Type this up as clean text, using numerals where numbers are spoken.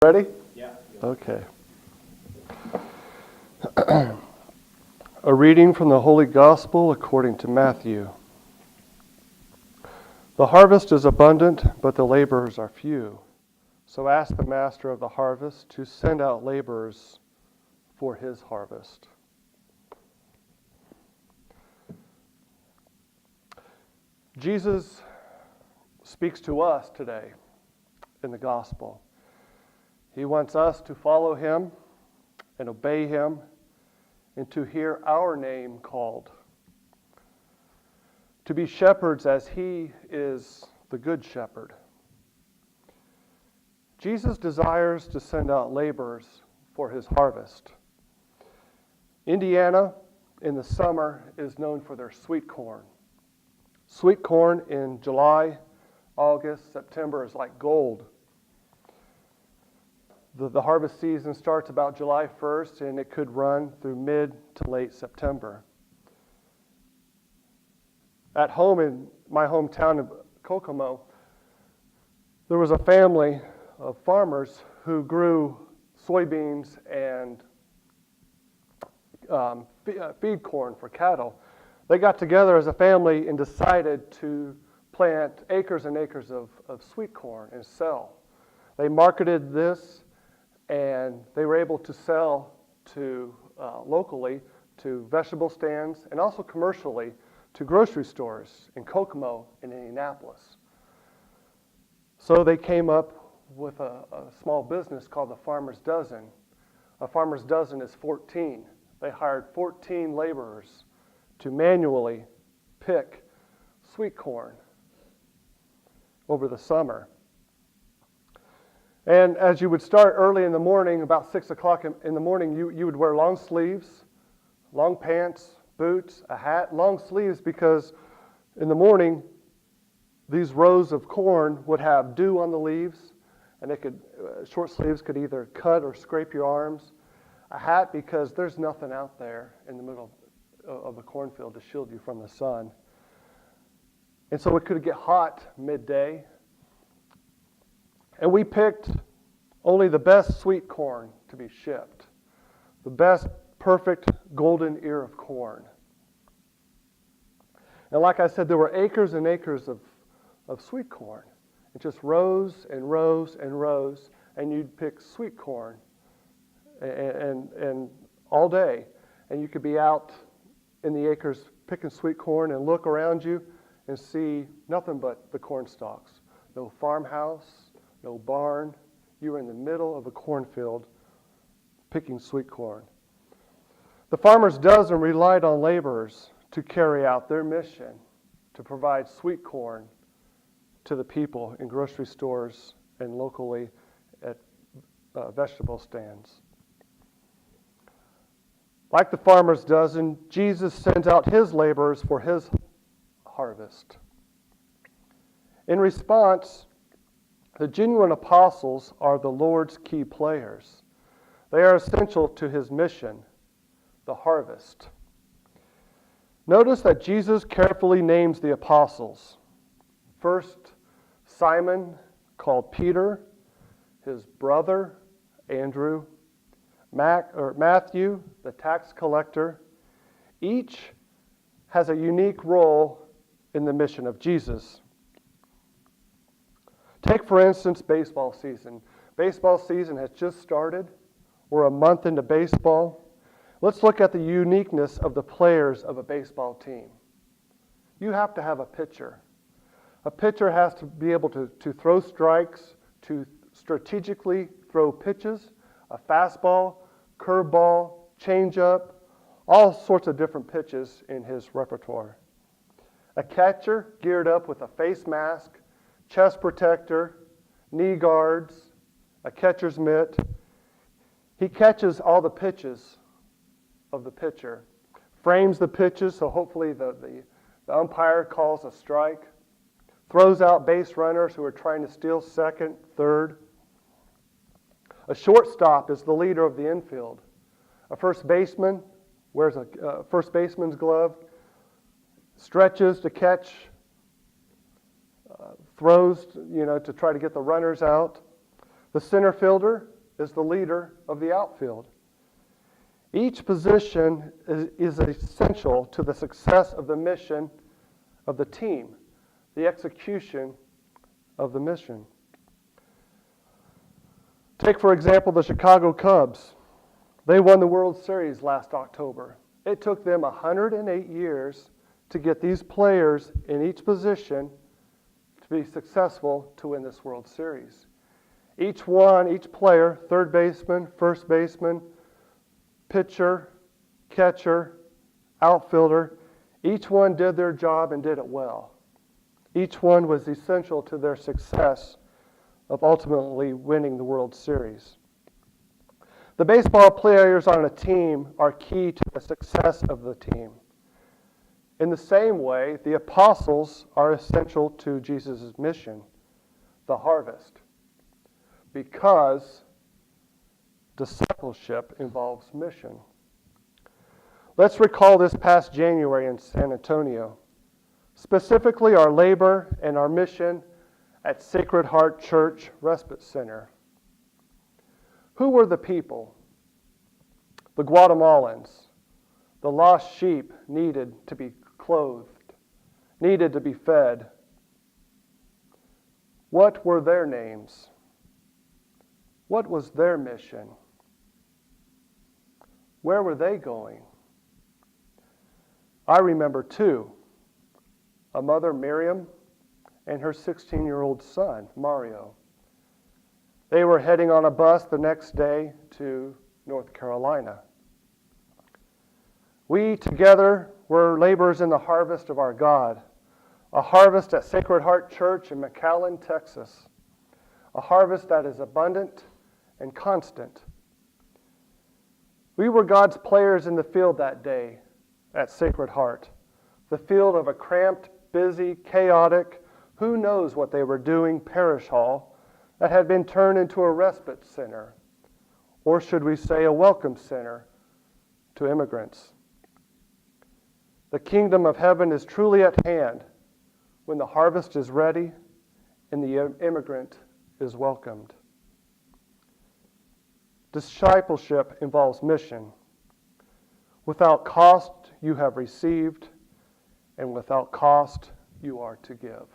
Ready? Yeah. Okay. A reading from the Holy Gospel according to Matthew. The harvest is abundant, but the laborers are few. So ask the master of the harvest to send out laborers for his harvest. Jesus speaks to us today in the gospel. He wants us to follow him and obey him and to hear our name called. To be shepherds as he is the good shepherd. Jesus desires to send out laborers for his harvest. Indiana in the summer is known for their sweet corn. Sweet corn in July, August, September is like gold. The harvest season starts about July 1st, and it could run through mid to late September. At home in my hometown of Kokomo, there was a family of farmers who grew soybeans and feed corn for cattle. They got together as a family and decided to plant acres and acres of sweet corn and sell. They marketed this, and they were able to sell to locally to vegetable stands and also commercially to grocery stores in Kokomo and Indianapolis. So they came up with a small business called the Farmer's Dozen. A Farmer's Dozen is 14. They hired 14 laborers to manually pick sweet corn over the summer. And as you would start early in the morning, about 6 o'clock in the morning, you would wear long sleeves, long pants, boots, a hat, long sleeves, because in the morning, these rows of corn would have dew on the leaves, and short sleeves could either cut or scrape your arms. A hat because there's nothing out there in the middle of the cornfield to shield you from the sun. And so it could get hot midday. And we picked only the best sweet corn to be shipped. The best, perfect, golden ear of corn. And like I said, there were acres and acres of sweet corn. It just rows and rows and rows, and you'd pick sweet corn and all day. And you could be out in the acres picking sweet corn and look around you and see nothing but the corn stalks. No farmhouse, no barn. You were in the middle of a cornfield picking sweet corn. The Farmer's Dozen relied on laborers to carry out their mission to provide sweet corn to the people in grocery stores and locally at vegetable stands. Like the Farmer's Dozen, Jesus sends out his laborers for his harvest. In response, the genuine apostles are the Lord's key players. They are essential to his mission, the harvest. Notice that Jesus carefully names the apostles. First, Simon, called Peter, his brother, Andrew, Matthew, the tax collector. Each has a unique role in the mission of Jesus. Take, for instance, baseball season. Baseball season has just started. We're a month into baseball. Let's look at the uniqueness of the players of a baseball team. You have to have a pitcher. A pitcher has to be able to throw strikes, to strategically throw pitches, a fastball, curveball, changeup, all sorts of different pitches in his repertoire. A catcher geared up with a face mask, chest protector, knee guards, a catcher's mitt. He catches all the pitches of the pitcher, frames the pitches so hopefully the umpire calls a strike, throws out base runners who are trying to steal second, third. A shortstop is the leader of the infield. A first baseman wears a first baseman's glove, stretches to catch, throws, to try to get the runners out. The center fielder is the leader of the outfield. Each position is essential to the success of the mission of the team, the execution of the mission. Take, for example, the Chicago Cubs. They won the World Series last October. It took them 108 years to get these players in each position to be successful to win this World Series. Each player, third baseman, first baseman, pitcher, catcher, outfielder, each one did their job and did it well. Each one was essential to their success of ultimately winning the World Series. The baseball players on a team are key to the success of the team. In the same way, the apostles are essential to Jesus' mission, the harvest, because discipleship involves mission. Let's recall this past January in San Antonio, specifically our labor and our mission at Sacred Heart Church Respite Center. Who were the people? The Guatemalans. The lost sheep needed to be clothed, needed to be fed. What were their names? What was their mission? Where were they going? I remember two, a mother, Miriam, and her 16-year-old son, Mario. They were heading on a bus the next day to North Carolina. We together were laborers in the harvest of our God, a harvest at Sacred Heart Church in McAllen, Texas, a harvest that is abundant and constant. We were God's players in the field that day at Sacred Heart, the field of a cramped, busy, chaotic, who knows what they were doing parish hall that had been turned into a respite center, or should we say a welcome center to immigrants. The kingdom of heaven is truly at hand when the harvest is ready and the immigrant is welcomed. Discipleship involves mission. Without cost, you have received, and without cost, you are to give.